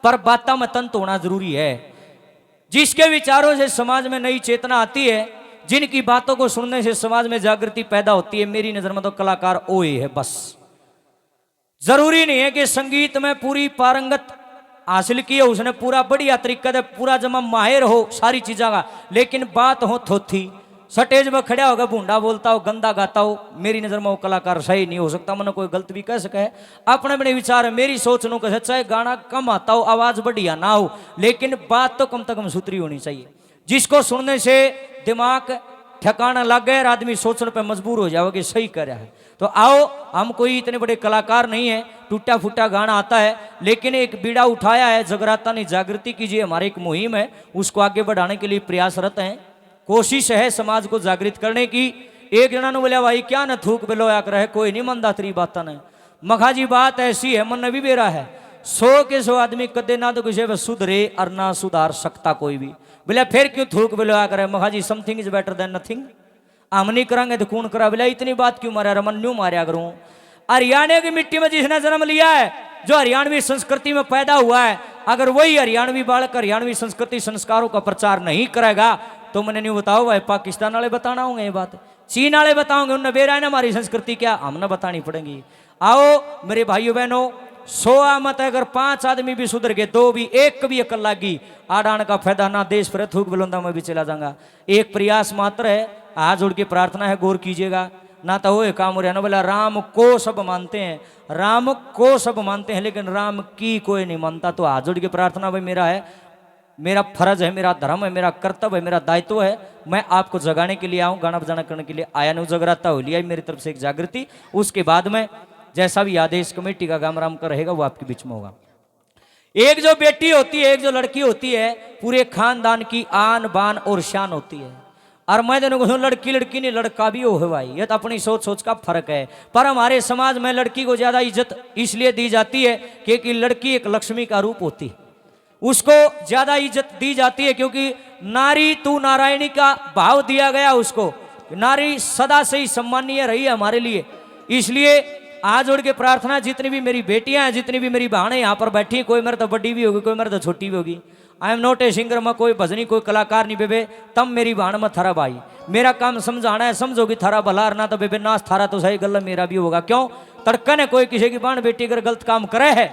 पर बातों में तंत होना जरूरी है। जिसके विचारों से समाज में नई चेतना आती है, जिनकी बातों को सुनने से समाज में जागृति पैदा होती है, मेरी नजर में तो कलाकार वो ही है बस। जरूरी नहीं है कि संगीत में पूरी पारंगत हासिल की हो, उसने पूरा बढ़िया तरीका से पूरा जमा माहिर हो सारी चीज़ों का, लेकिन बात हो थोथी, स्टेज में खड़ा होगा भूंडा बोलता हो, गंदा गाता हो, मेरी नज़र में वो कलाकार सही नहीं हो सकता। मैंने कोई गलत भी कह सके, अपने अपने विचार है, मेरी सोच नु कह, चाहे गाना कम आता हो, आवाज़ बढ़िया ना हो, लेकिन बात तो कम से कम सूत्री होनी चाहिए, जिसको सुनने से दिमाग ठिकाना लग गया, आदमी सोचने पे मजबूर हो जाओ कि सही कर रहा है। तो आओ, हम कोई इतने बड़े कलाकार नहीं है, टूटा फूटा गाना आता है, लेकिन एक बीड़ा उठाया है, जगराता ने जागृति कीजिए, हमारी एक मुहिम है, उसको आगे बढ़ाने के लिए प्रयासरत हैं। कोशिश है समाज को जागृत करने की। एक जना ने बोलिया भाई क्या न थूक बेलो या कर है, कोई नहीं मनदा तेरी बात ने। मखा जी बात ऐसी है, मन भी बेरा है, 100 के 100 आदमी कदे ना तो किसी सुधरे और ना सुधार सकता कोई भी। बोले फिर क्यों थूक बेलो या करे? मखा जी something is better than nothing, हम नहीं करांगे तो कौन करा? बोले इतनी बात क्यों मारा, रमन न्यू मारा करूं। हरियाणा की मिट्टी में जिसने जन्म लिया है, जो हरियाणवी संस्कृति में पैदा हुआ है, अगर वही हरियाणवी बालक हरियाणवी संस्कृति संस्कारों का प्रचार नहीं करेगा तो मैंने नहीं बताओ भाई, पाकिस्तान वाले बताना होंगे ये बात, चीन वाले बताओगे, उनने बेरा है ना हमारी संस्कृति क्या, हमने बतानी पड़ेगी। आओ मेरे भाइयों बहनों, 100 मत अगर 5 आदमी भी सुधर गए, 2 भी, 1 भी अकल लागी, आडान का फायदा ना देश पर थूक बुलंदा में भी चला जाऊंगा। एक प्रयास मात्र है, हाथ जोड़ के प्रार्थना है, गौर कीजिएगा ना तो वो काम हो रहा है ना। बोला राम को सब मानते हैं, राम को सब मानते हैं, लेकिन राम की कोई नहीं मानता। तो हाथ जोड़ के प्रार्थना भाई मेरा है, मेरा फर्ज है, मेरा धर्म है, मेरा कर्तव्य है, मेरा दायित्व है, मैं आपको जगाने के लिए आऊँ, गाना बजाना करने के लिए आया नहीं। जगराता हो लिया मेरी तरफ से एक जागृति, उसके बाद में जैसा भी आदेश कमेटी का गाम राम का रहेगा वो आपके बीच में होगा। एक जो बेटी होती है, एक जो लड़की होती है, पूरे खानदान की आन बान और शान होती है। और मैं तेन कहूँ लड़की लड़की नहीं, लड़का भी हो है भाई, ये तो अपनी सोच सोच का फर्क है। पर हमारे समाज में लड़की को ज्यादा इज्जत इसलिए दी जाती है क्योंकि लड़की एक लक्ष्मी का रूप होती है, उसको ज्यादा इज्जत दी जाती है, क्योंकि नारी तू नारायणी का भाव दिया गया उसको, नारी सदा से ही सम्मानीय रही है हमारे लिए। इसलिए आज जोड़ के प्रार्थना, जितनी भी मेरी बेटियां हैं, जितनी भी मेरी बहनें यहाँ पर बैठी हैं, कोई मेरे तो बड़ी भी होगी, कोई मेरे तो छोटी भी होगी, I am not a singer, मैं कोई भजनी कोई कलाकार नहीं बेबे, तम मेरी बहन में थारा भाई, मेरा काम समझाना है, समझोगी थारा भला, ना तो बेबे नाश थारा तो सही गला मेरा भी होगा। क्यों तड़का ने कोई किसी की बहन बेटी अगर गलत काम करे है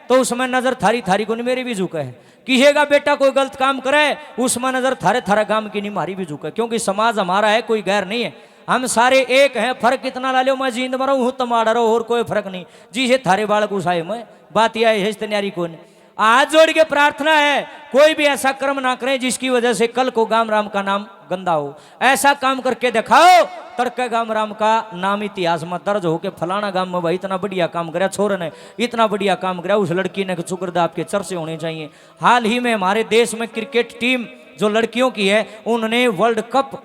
तो उसमें नजर थारी थारी को नहीं, मेरी भी झुका है। किसी का बेटा कोई गलत काम करे उसमें नजर थारे थारा काम की नहीं, मारी भी झुका है, क्योंकि समाज हमारा है, कोई गैर नहीं है, हम सारे एक हैं। फर्क कितना ला लो, मैं जींद मरा हूँ तुम्हारा रहो, और कोई फर्क नहीं, जिसे थारे बालक उसाए मैं बात यह है तैयारी को नहीं। आज जोड़ के प्रार्थना है, कोई भी ऐसा कर्म ना करें जिसकी वजह से कल को गाम राम का नाम गंदा हो। ऐसा काम करके दिखाओ तड़के गाम राम का नाम इतिहास में दर्ज हो के फलाना गांव में भाई इतना बढ़िया काम कराया, छोर ने इतना बढ़िया काम कराया, उस लड़की ने शुक्रदा आपके चर्चे होने चाहिए। हाल ही में हमारे देश में क्रिकेट टीम जो लड़कियों की है, उन्होंने वर्ल्ड कप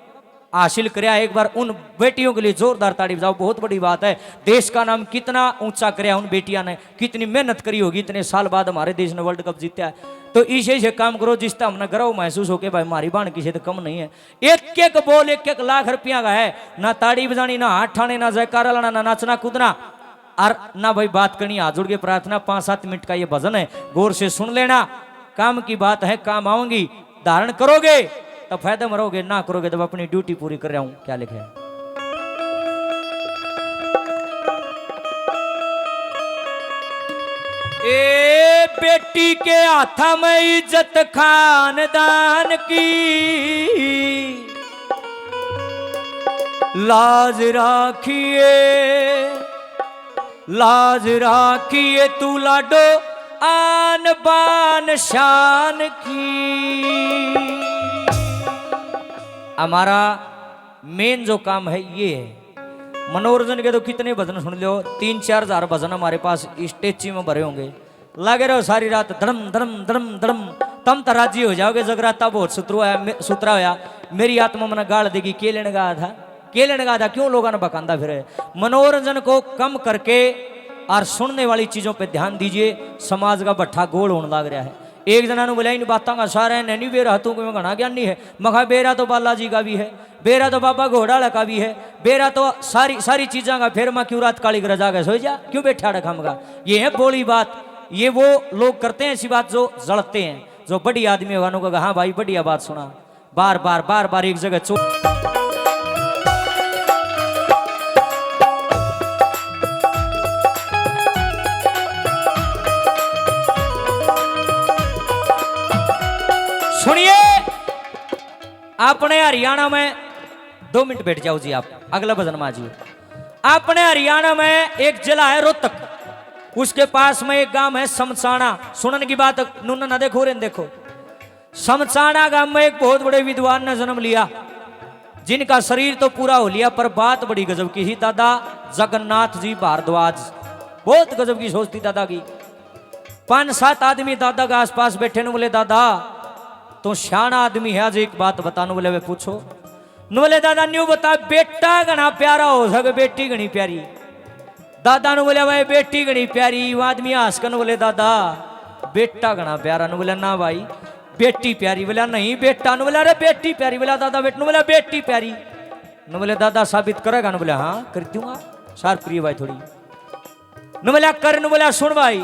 हासिल कराया। एक बार उन बेटियों के लिए जोरदार ताड़ी बजाओ, बहुत बड़ी बात है। देश का नाम कितना ऊंचा कराया उन बेटियां ने, कितनी मेहनत करी होगी, इतने साल बाद हमारे देश ने वर्ल्ड कप जीता है। तो इसे से काम करो जिससे हमने गर्व महसूस हो के भाई हमारी बाण किसी तो कम नहीं है। एक एक बॉल 1-1 लाख रुपया का है, ना ताड़ी बजानी, ना हाथ ठाने, ना जयकारा लाना, ना नाचना कूदना, और ना भाई बात करनी। हाथ जोड़ के प्रार्थना, 5-7 मिनट का ये भजन है, गौर से सुन लेना, काम की बात है, काम आऊंगी, धारण करोगे तो फायदा मरोगे, ना करोगे तो अपनी ड्यूटी पूरी कर रहा हूं। क्या लिखे है? ए बेटी के हाथा में इज्जत खानदान की, लाज राखिए, लाज राखिए तू लाडो आन बान शान की। हमारा मेन जो काम है ये है। मनोरंजन के तो कितने भजन सुन लो, 3-4 हजार भजन हमारे पास स्टेची में भरे होंगे, लगे रहो सारी रात धड़म धड़म धड़म धड़म, तम तो राजी हो जाओगे। जगराता बहुत सुतरा होया, मेरी आत्मा मन गाड़ देगी, के लेने गा था, के लेने गा था, क्यों लोगों ने बकांदा फिर। मनोरंजन को कम करके और सुनने वाली चीजों पे ध्यान दीजिए, समाज का भट्ठा गोल होने लग रहा है। एक जना बोला इन बातों का सारा नहीं बेरा तू कोई घना ज्ञानी है, मखा बेरा तो बालाजी का भी है, बेरा तो बाबा घोड़ाला का भी है, बेरा तो सारी चीज़ों का, फिर मैं क्यों रात काली कर जागा सो जा, क्यों बैठा रखा मगा, ये है बोली बात। ये वो लोग करते हैं ऐसी बात जो जड़ते हैं। जो बड़ी आदमी होगा उनको कहा हाँ भाई बढ़िया बात सुना, बार बार एक जगह सुनिए। अपने हरियाणा में 2 मिनट बैठ जाओ जी, आप अगला भजन माजिए। अपने हरियाणा में एक जिला है रोहतक, उसके पास में एक गांव है समसाना। सुनने की बात नून ना देखो रे देखो। समसाना गांव में एक बहुत बड़े विद्वान ने जन्म लिया, जिनका शरीर तो पूरा हो लिया, पर बात बड़ी गजब की ही। दादा जगन्नाथ जी भारद्वाज, बहुत गजब की सोच थी दादा की। 5-7 आदमी दादा के आसपास बैठे न बोले दादा तो श्याना आदमी है, आज एक बात बतानो। बोले वे पूछो। न बोले दादा न्यू बता, बेटा घना प्यारा हो सके बेटी घनी प्यारी। दादा ने बोले भाई बेटी घनी प्यारी। वो आदमी हंसकर बोले दादा बेटा घना प्यारा। न बोले ना भाई बेटी प्यारी। बोला नहीं बेटा। न बोला अरे बेटी प्यारी। बोला दादा बेटा। न बोला बेटी प्यारी। न बोले दादा साबित करेगा। न बोले हाँ कर दूंगा, शार्प प्रिय भाई थोड़ी। न बोला कर। न बोला सुन भाई,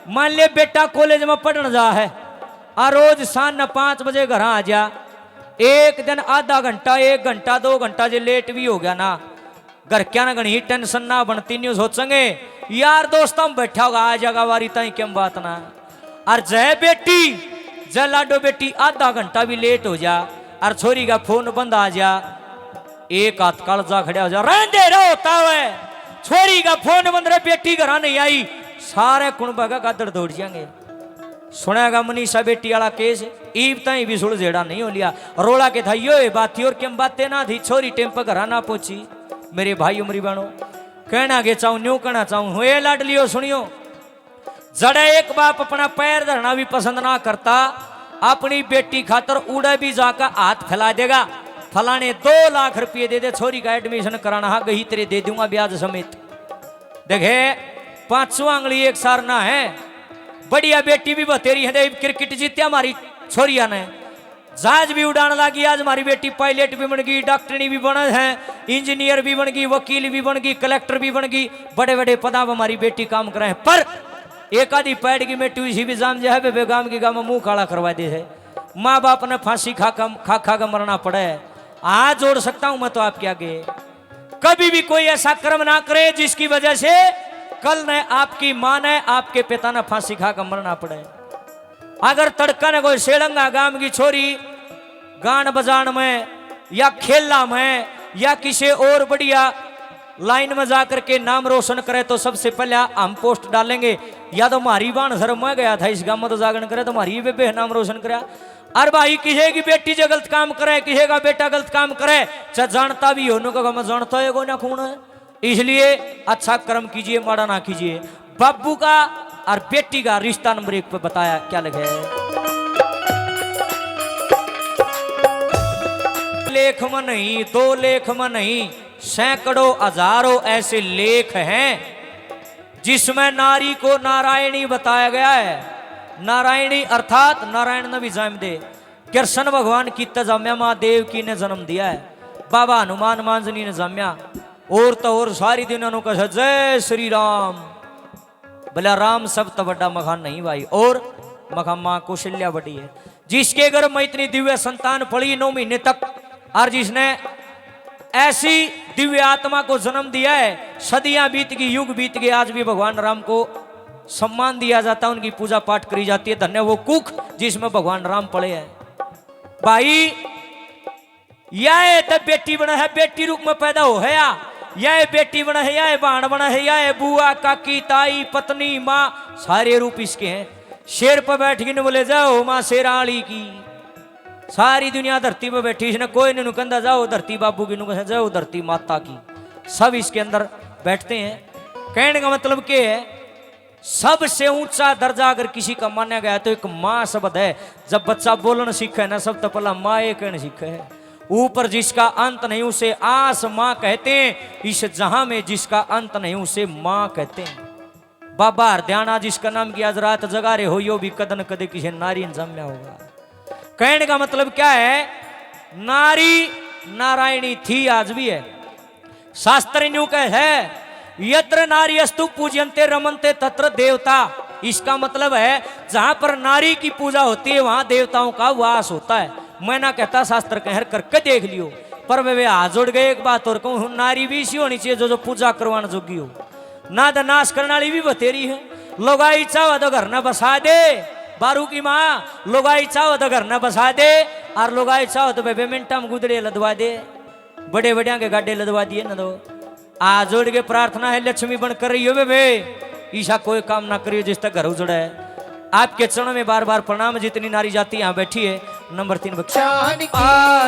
मान ले बेटा कॉलेज में पढ़ने जा है और रोज शाम 5 बजे घर आ जा। एक दिन आधा घंटा 1 घंटा 2 घंटा जो लेट भी हो गया ना, घर क्या ना घनी टेंशन ना बनती नहीं सोचेंगे यार दोस्त हम बैठा होगा आ जाएगा वारी ताई क्यों बात ना। और जय बेटी जय लाडो बेटी आधा घंटा भी लेट हो जा और छोरी का फोन बंद आ जा, एक हाथ कालजा खड़ा हो जा रहने रहो होता है। छोरी का फोन बंद रहे, बेटी घर नहीं आई, सारे कुणबा का गादड़ दौड़ जाएंगे। सुनेगा मनीषा बेटी वाला केस ईब ताई भी सुलझेड़ा नहीं हो लिया। रोला के था यो बात थी और क्यों बातें ना थी। छोरी टेम्पो घर ना पहुंची। मेरे भाई उमरी बहनों कहना के चाहूं न्यू कहना चाहूं हुए लाडलियो सुनियो। जड़े एक बाप अपना पैर धरना भी पसंद ना करता, अपनी बेटी खातर उड़े भी जाकर हाथ फैला देगा। फलाने 2 लाख रुपये दे दे, छोरी का एडमिशन कराना है गही तेरे दे दूंगा ब्याज समेत। देखे 5वां अंगली एक सार ना है। बढ़िया बेटी भी बतेरी है, क्रिकेट जीते हमारी छोरिया ने, जहाज भी उड़ाने लगी। आज हमारी बेटी पायलट भी बन गई, डॉक्टरनी भी बन है, इंजीनियर भी बन गई, वकील भी बन गई, कलेक्टर भी बन गई, बड़े बड़े पदा पर हमारी बेटी काम करे। पर एक आधी पैड की मेटी उसी भी जाम जो है बेगाम की गाम मुंह काला करवा दे है। माँ बाप ने फांसी खा खा मरना पड़े। हाथ जोड़ सकता हूं मैं तो आपके आगे, कभी भी कोई ऐसा कर्म ना करे जिसकी वजह से कल ने आपकी मां ने आपके पिता ने फांसी खा कर मरना पड़े। अगर तड़का ने कोई सेलंगा गांव की छोरी गान बजान में या खेलना में या किसी और बढ़िया लाइन में जाकर के नाम रोशन करे तो सबसे पहले हम पोस्ट डालेंगे। या तो हमारी बाण सर मैं गया था इस गांव में तो जागरण करे तो हमारी बेबे नाम रोशन करा। अरे भाई किसी की बेटी जो गलत काम करे, किसी का बेटा गलत काम करे, चाहे जानता भी हो का मैं जानता है को ना खून है। इसलिए अच्छा कर्म कीजिए, माड़ा ना कीजिए। बाबू का और बेटी का रिश्ता नंबर 1 पे बताया क्या लगे। लेख में नहीं, 2 लेख में नहीं, सैकड़ों हजारों ऐसे लेख हैं जिसमें नारी को नारायणी बताया गया है। नारायणी अर्थात नारायण ने भी जन्म दे, कृष्ण भगवान की तजम्या माँ देवकी ने जन्म दिया है, बाबा हनुमान मांझनी ने जम्या, और तो और सारी दुनिया को कहा जय श्री राम। बोला राम सब तो बड़ा मखान नहीं भाई, और मखान माँ कौशल्या बड़ी है जिसके घर में इतनी दिव्य संतान पड़ी 9 महीने तक, और जिसने ऐसी दिव्य आत्मा को जन्म दिया है। सदियां बीत गई, युग बीत गए, आज भी भगवान राम को सम्मान दिया जाता है, उनकी पूजा पाठ करी जाती है। धन्य वो कुख जिसमें भगवान राम पड़े हैं। भाई यह तो बेटी बना है, बेटी रूप में पैदा हो है, यह बेटी बना है, यह बहन बना है, यह बुआ काकी ताई पत्नी माँ, सारे रूप इसके हैं। शेर पर बैठ के बोले जाओ माँ शेराली की, सारी दुनिया धरती पर बैठी, इसने कोई नहीं कहता जाओ धरती बाबू की, नु जाओ धरती माता की, सब इसके अंदर बैठते हैं। कहने का मतलब क्या है, सबसे ऊंचा दर्जा अगर किसी का माना गया तो एक माँ शब्द है। जब बच्चा बोलना सीखे ना, सब तो पहला माँ ये कहना सीखे है। ऊपर जिसका अंत नहीं उसे आस माँ कहते हैं, इस जहां में जिसका अंत नहीं उसे माँ कहते हैं। बाबा हरदयाना जिसका नाम की आज रात जगा रहे हो, यो भी कदन कदे किसी नारी जम्या होगा। कहने का मतलब क्या है, नारी नारायणी थी, आज भी है। शास्त्र न्यू कह है, यत्र नारी अस्तु पूजयन्ते रमन्ते तत्र देवता। इसका मतलब है जहां पर नारी की पूजा होती है वहां देवताओं का वास होता है। मैं ना कहता शास्त्र कहर करके देख लियो, पर वे हाथ जोड़ गए। एक बात और कहूं, नारी भी इसी होनी चाहिए जो पूजा करवाने जोगी हो। ना तो नाश करने वाली भी बतेरी है। लोगाई चाहो तो घर न बसा दे, बारू की माँ लोगाई चाहो तो घर न बसा दे, और लोगाई चाहो तो बेबे मिनटा में गुदड़े लदवा दे, बड़े बड़िया के गाड्डे लदवा दिए न दो। आ जोड़ के प्रार्थना है लक्ष्मी बन कर रही हो बेबे, ईशा कोई काम ना करियो जिस तक घर उजड़ा है। आपके चरणों में बार बार प्रणाम। जितनी नारी जाति यहाँ बैठी है, नंबर 3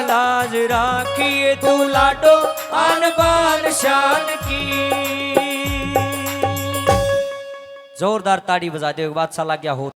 लाज राखिए तू लाडो आन बान शान की। जोरदार ताड़ी बजा दे, बादशाह लग गया हो।